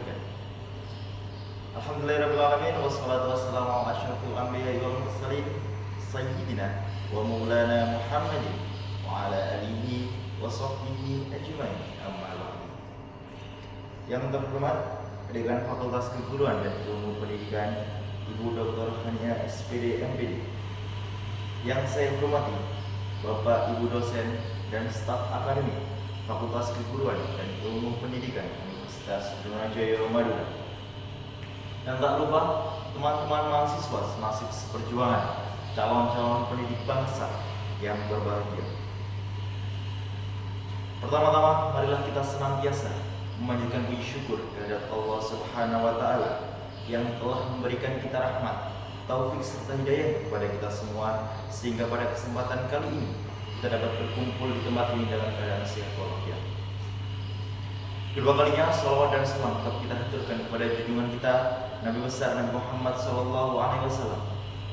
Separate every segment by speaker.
Speaker 1: kebaikan. Alhamdulillahirrahmanirrahim. Wassalatu wassalamu ala asyrafil anbiya'i wal mursalin Sayyidina wa maulana Muhammadin wa ala alihi wa sahbihi ajma'in. Amma ba'du. Yang terhormat Dekan Fakultas Keguruan dan Ilmu Pendidikan Ibu Dr. Hania SPD MPD. Yang saya hormati Bapak Ibu dosen dan staf akademik Fakultas Keguruan dan Ilmu Pendidikan Universitas Drunajaya Madura. Dan tak lupa teman-teman mahasiswa senasib seperjuangan, calon-calon pendidik bangsa yang berbahagia. Pertama-tama, marilah kita senantiasa memanjatkan puji syukur kehadirat Allah Subhanahu wa Ta'ala yang telah memberikan kita rahmat, taufik serta hidayah kepada kita semua, sehingga pada kesempatan kali ini kita dapat berkumpul di tempat ini dalam keadaan sehat walafiat. Kedua kalinya, salawat dan salam tetap kita haturkan kepada junjungan kita Nabi besar Nabi Muhammad SAW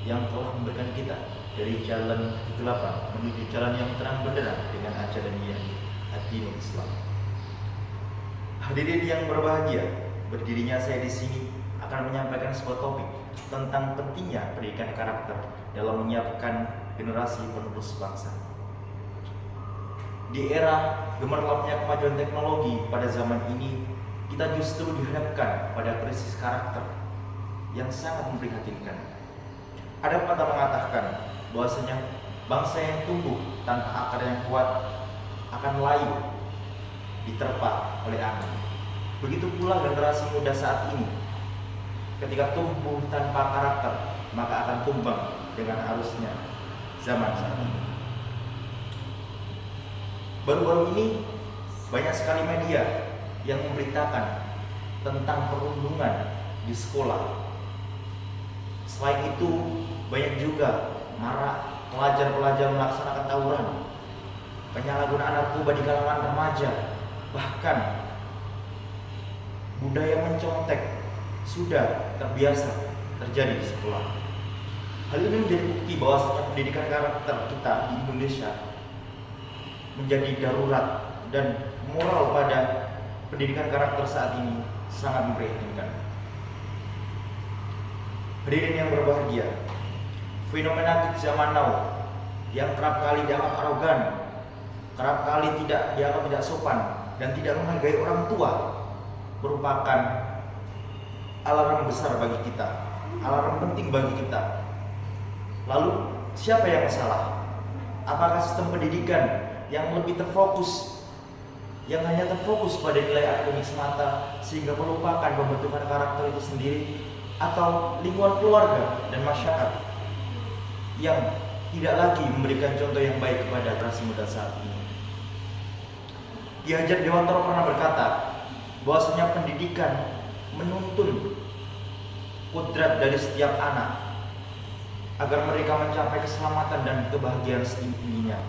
Speaker 1: yang telah memberikan kita dari jalan kegelapan menuju jalan yang terang benderang dengan ajaran yang ad-dinul Islam. Hadirin yang berbahagia, berdirinya saya di sini akan menyampaikan sebuah topik tentang pentingnya pendidikan karakter dalam menyiapkan generasi penerus bangsa. Di era gemerlapnya kemajuan teknologi pada zaman ini, kita justru dihadapkan pada krisis karakter yang sangat memprihatinkan. Ada pepatah mengatakan bahwasanya bangsa yang tumbuh tanpa akar yang kuat akan layu diterpa oleh angin. Begitu pula generasi muda saat ini, ketika tumbuh tanpa karakter, maka akan tumbang dengan arusnya zaman saat ini. Baru-baru ini banyak sekali media yang memberitakan tentang perundungan di sekolah. Selain itu, banyak juga marak pelajar-pelajar melaksanakan tawuran, penyalahgunaan narkoba di kalangan remaja, bahkan budaya mencontek sudah terbiasa terjadi di sekolah. Hal ini menjadi bukti bahwa pendidikan karakter kita di Indonesia menjadi darurat, dan moral pada pendidikan karakter saat ini sangat memprihatinkan. Hadirin yang berbahagia, fenomena kids zaman now yang kerap kali dianggap arogan, kerap kali dianggap tidak sopan dan tidak menghargai orang tua merupakan alarm besar bagi kita, alarm penting bagi kita. Lalu siapa yang salah? Apakah sistem pendidikan yang lebih terfokus, yang hanya terfokus pada nilai akademik semata sehingga melupakan pembentukan karakter itu sendiri, atau lingkungan keluarga dan masyarakat yang tidak lagi memberikan contoh yang baik kepada generasi muda saat ini? Ki Hajar Dewantara pernah berkata bahwasanya pendidikan menuntun kodrat dari setiap anak agar mereka mencapai keselamatan dan kebahagiaan setinggi-tingginya.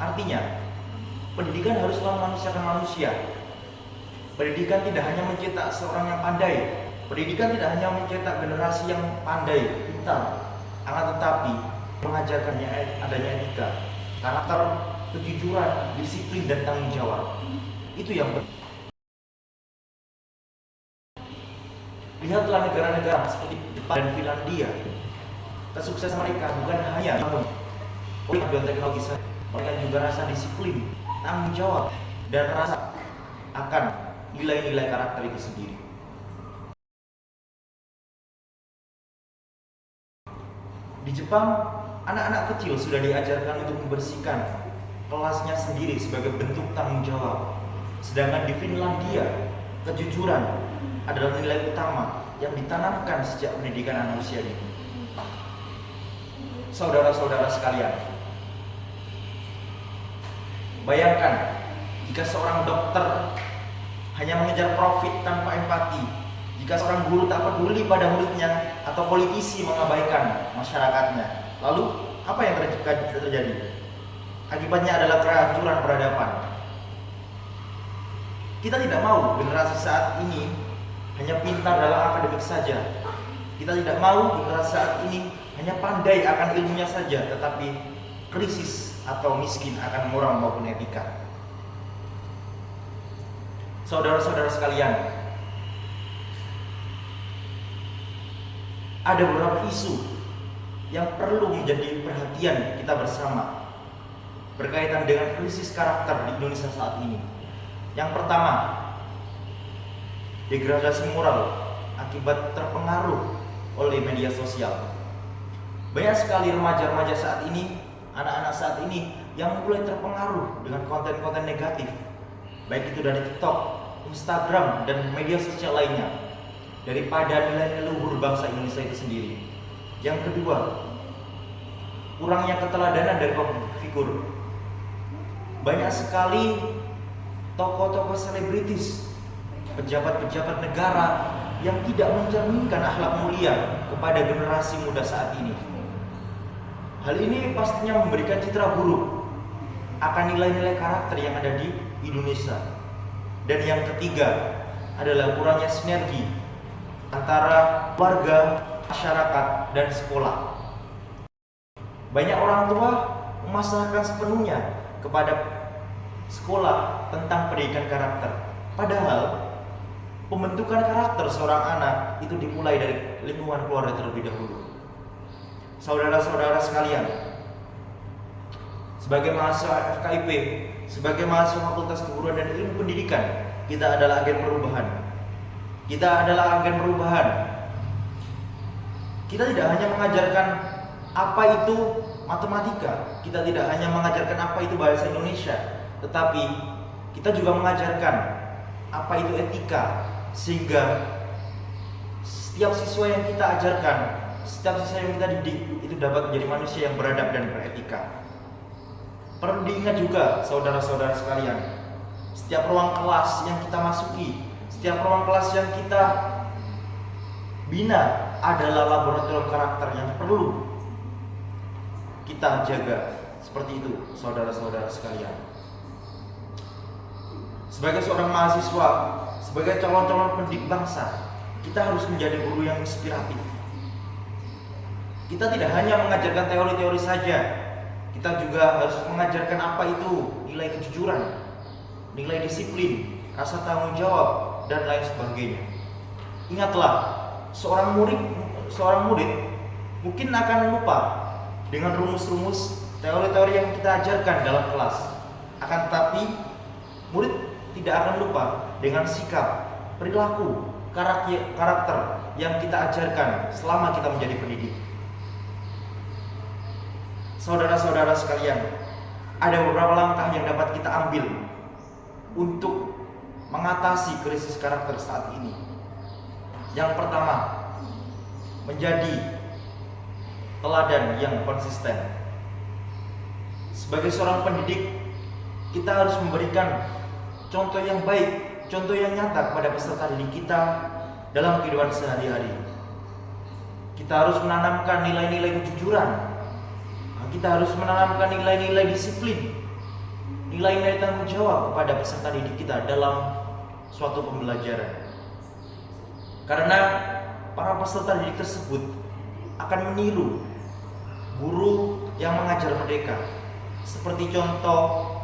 Speaker 1: Artinya, pendidikan haruslah memanusiakan manusia. Pendidikan tidak hanya mencetak seorang yang pandai, pendidikan tidak hanya mencetak generasi yang pandai, pintar, akan tetapi mengajarkannya adanya etika, karakter, kejujuran, disiplin, dan tanggung jawab. Itu yang penting. Lihatlah negara-negara seperti Jepang dan Finlandia. Kesuksesan mereka bukan hanya oleh kemajuan teknologi saja, mereka juga rasa disiplin, tanggung jawab, dan rasa akan nilai-nilai karakter itu sendiri. Di Jepang, anak-anak kecil sudah diajarkan untuk membersihkan kelasnya sendiri sebagai bentuk tanggung jawab. Sedangkan di Finlandia, kejujuran adalah nilai utama yang ditanamkan sejak pendidikan anak usia ini. Saudara-saudara sekalian, bayangkan jika seorang dokter hanya mengejar profit tanpa empati, jika seorang guru tak peduli pada muridnya, atau politisi mengabaikan masyarakatnya, lalu apa yang terjadi? Akibatnya adalah kehancuran peradaban. Kita tidak mau generasi saat ini hanya pintar dalam akademik saja. Kita tidak mau generasi saat ini hanya pandai akan ilmunya saja, tetapi krisis atau miskin akan moral maupun etika. Saudara-saudara sekalian, ada beberapa isu yang perlu menjadi perhatian kita bersama berkaitan dengan krisis karakter di Indonesia saat ini. Yang pertama, degradasi moral akibat terpengaruh oleh media sosial. Banyak sekali remaja-remaja saat ini, anak-anak saat ini yang mulai terpengaruh dengan konten-konten negatif, baik itu dari TikTok, Instagram, dan media sosial lainnya, daripada nilai leluhur bangsa Indonesia itu sendiri. Yang kedua, kurangnya keteladanan dari public figure. Banyak sekali tokoh-tokoh selebritis, pejabat-pejabat negara yang tidak mencerminkan akhlak mulia kepada generasi muda saat ini. Hal ini pastinya memberikan citra buruk akan nilai-nilai karakter yang ada di Indonesia. Dan yang ketiga adalah kurangnya sinergi antara keluarga, masyarakat, dan sekolah. Banyak orang tua memasrahkan sepenuhnya kepada sekolah tentang pendidikan karakter. Padahal pembentukan karakter seorang anak itu dimulai dari lingkungan keluarga terlebih dahulu. Saudara-saudara sekalian, sebagai mahasiswa FKIP, sebagai mahasiswa Fakultas Keguruan dan Ilmu Pendidikan, kita adalah agen perubahan. Kita adalah agen perubahan. Kita tidak hanya mengajarkan apa itu matematika, kita tidak hanya mengajarkan apa itu bahasa Indonesia, tetapi kita juga mengajarkan apa itu etika, sehingga setiap siswa yang kita ajarkan, setiap siswa yang kita didik itu dapat menjadi manusia yang beradab dan beretika. Perlu diingat juga saudara-saudara sekalian, setiap ruang kelas yang kita masuki, setiap ruang kelas yang kita bina adalah laboratorium karakter yang perlu kita jaga. Seperti itu saudara-saudara sekalian. Sebagai seorang mahasiswa, sebagai calon-calon pendidik bangsa, kita harus menjadi guru yang inspiratif. Kita tidak hanya mengajarkan teori-teori saja, kita juga harus mengajarkan apa itu nilai kejujuran, nilai disiplin, rasa tanggung jawab, dan lain sebagainya. Ingatlah, seorang murid mungkin akan lupa dengan rumus-rumus teori-teori yang kita ajarkan dalam kelas. Akan tetapi murid tidak akan lupa dengan sikap, perilaku, karakter yang kita ajarkan selama kita menjadi pendidik. Saudara-saudara sekalian, ada beberapa langkah yang dapat kita ambil untuk mengatasi krisis karakter saat ini. Yang pertama, menjadi teladan yang konsisten. Sebagai seorang pendidik, kita harus memberikan contoh yang baik, contoh yang nyata kepada peserta didik kita dalam kehidupan sehari-hari. Kita harus menanamkan nilai-nilai kejujuran. Kita harus menanamkan nilai-nilai disiplin, nilai-nilai tanggung jawab kepada peserta didik kita dalam suatu pembelajaran. Karena para peserta didik tersebut akan meniru guru yang mengajar mereka. Seperti contoh,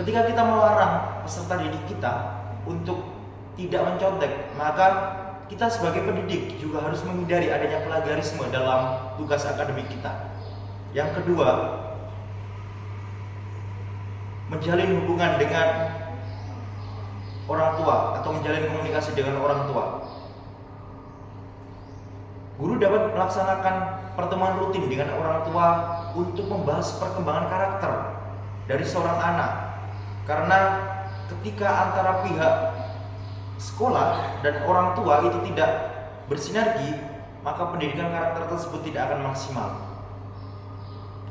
Speaker 1: ketika kita melarang peserta didik kita untuk tidak mencontek, maka kita sebagai pendidik juga harus menghindari adanya plagiarisme dalam tugas akademik kita. Yang kedua, menjalin hubungan dengan orang tua atau menjalin komunikasi dengan orang tua. Guru dapat melaksanakan pertemuan rutin dengan orang tua untuk membahas perkembangan karakter dari seorang anak. Karena ketika antara pihak sekolah dan orang tua itu tidak bersinergi, maka pendidikan karakter tersebut tidak akan maksimal.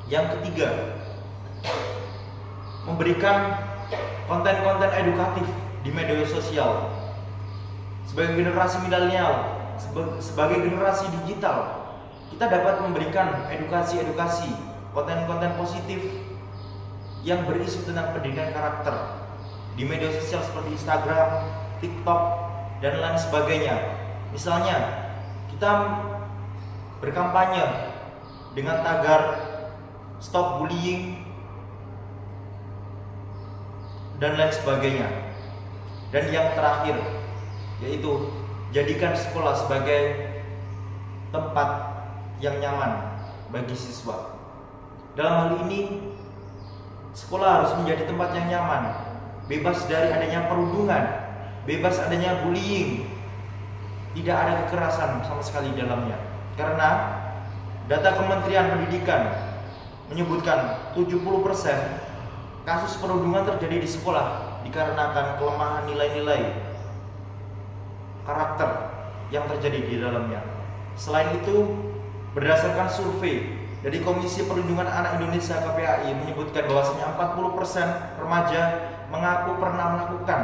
Speaker 1: Yang ketiga, memberikan konten-konten edukatif di media sosial. Sebagai generasi milenial, sebagai generasi digital, kita dapat memberikan edukasi-edukasi, konten-konten positif yang berisu tentang pendidikan karakter di media sosial seperti Instagram, TikTok, dan lain sebagainya. Misalnya, kita berkampanye dengan tagar stop bullying dan lain sebagainya. Dan yang terakhir, yaitu jadikan sekolah sebagai tempat yang nyaman bagi siswa. Dalam hal ini, sekolah harus menjadi tempat yang nyaman, bebas dari adanya perundungan, bebas adanya bullying, tidak ada kekerasan sama sekali di dalamnya. Karena data Kementerian Pendidikan menyebutkan 70% kasus perundungan terjadi di sekolah dikarenakan kelemahan nilai-nilai karakter yang terjadi di dalamnya. Selain itu, berdasarkan survei dari Komisi Perlindungan Anak Indonesia KPAI menyebutkan bahwasanya 40% remaja mengaku pernah melakukan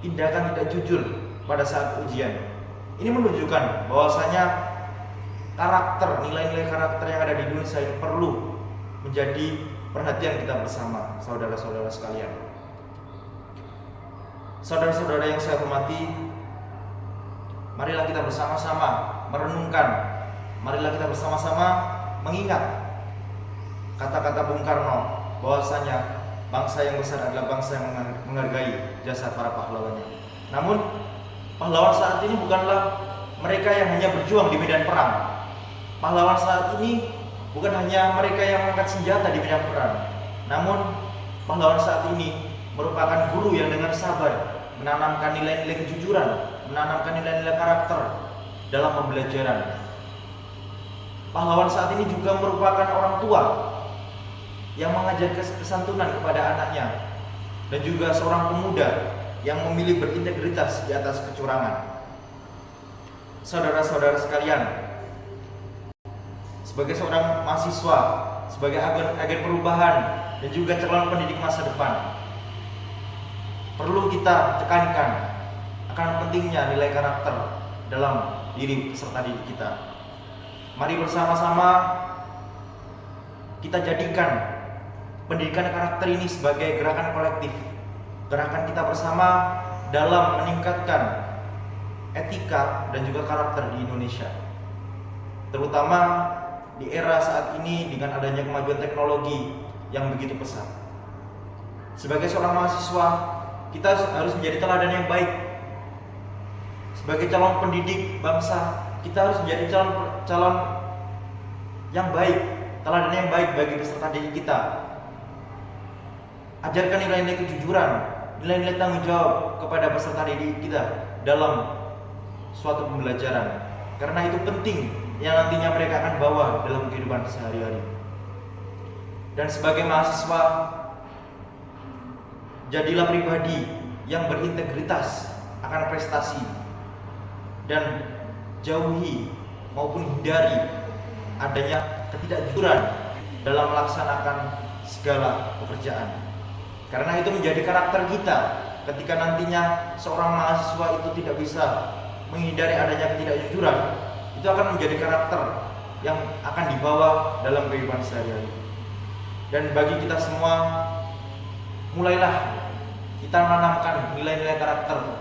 Speaker 1: tindakan tidak jujur pada saat ujian. Ini menunjukkan bahwasanya karakter, nilai-nilai karakter yang ada di Indonesia ini perlu menjadi perhatian kita bersama, saudara-saudara sekalian. Saudara-saudara yang saya hormati, marilah kita bersama-sama merenungkan, marilah kita bersama-sama mengingat kata-kata Bung Karno bahwasanya bangsa yang besar adalah bangsa yang menghargai jasa para pahlawannya. Namun pahlawan saat ini bukanlah mereka yang hanya berjuang di medan perang. Pahlawan saat ini bukan hanya mereka yang mengangkat senjata di medan perang. Namun pahlawan saat ini merupakan guru yang dengan sabar menanamkan nilai-nilai kejujuran, menanamkan nilai-nilai karakter dalam pembelajaran. Pahlawan saat ini juga merupakan orang tua yang mengajar kesantunan kepada anaknya, dan juga seorang pemuda yang memilih berintegritas di atas kecurangan. Saudara-saudara sekalian, sebagai seorang mahasiswa, sebagai agen perubahan dan juga calon pendidik masa depan, perlu kita tekankan akan pentingnya nilai karakter dalam diri peserta didik kita. Mari bersama-sama kita jadikan pendidikan karakter ini sebagai gerakan kolektif, gerakan kita bersama dalam meningkatkan etika dan juga karakter di Indonesia, terutama di era saat ini dengan adanya kemajuan teknologi yang begitu pesat. Sebagai seorang mahasiswa, kita harus menjadi teladan yang baik. Sebagai calon pendidik bangsa, kita harus menjadi calon yang baik, teladan yang baik bagi peserta didik kita. Ajarkan nilai-nilai kejujuran, nilai-nilai tanggung jawab kepada peserta didik kita dalam suatu pembelajaran, karena itu penting yang nantinya mereka akan bawa dalam kehidupan sehari-hari. Dan sebagai mahasiswa, jadilah pribadi yang berintegritas akan prestasi, dan jauhi maupun hindari adanya ketidakjujuran dalam melaksanakan segala pekerjaan. Karena itu menjadi karakter kita ketika nantinya seorang mahasiswa itu tidak bisa menghindari adanya ketidakjujuran, itu akan menjadi karakter yang akan dibawa dalam kehidupan sehari-hari. Dan bagi kita semua, mulailah kita menanamkan nilai-nilai karakter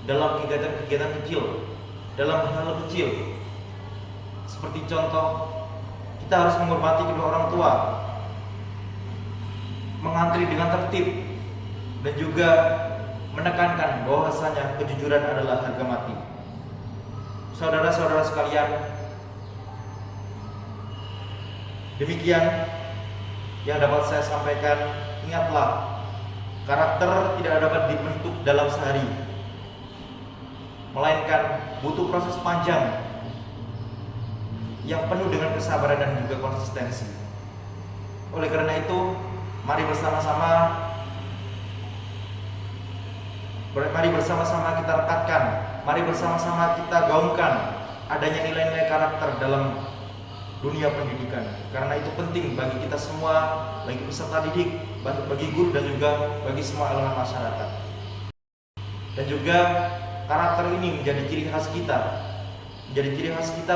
Speaker 1: dalam kegiatan-kegiatan kecil, dalam hal kecil. Seperti contoh, kita harus menghormati kedua orang tua, mengantri dengan tertib, dan juga menekankan bahwasanya kejujuran adalah harga mati. Saudara-saudara sekalian, demikian yang dapat saya sampaikan. Ingatlah, karakter tidak dapat dibentuk dalam sehari, melainkan butuh proses panjang yang penuh dengan kesabaran dan juga konsistensi. Oleh karena itu, mari bersama-sama kita rekatkan, mari bersama-sama kita gaungkan adanya nilai-nilai karakter dalam dunia pendidikan. Karena itu penting bagi kita semua, bagi peserta didik, bagi guru, dan juga bagi semua elemen masyarakat. Dan juga karakter ini menjadi ciri khas kita,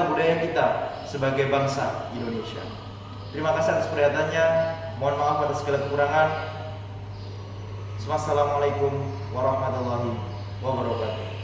Speaker 1: budaya kita sebagai bangsa Indonesia. Terima kasih atas perhatiannya. Mohon maaf atas segala kekurangan. Wassalamualaikum warahmatullahi wabarakatuh.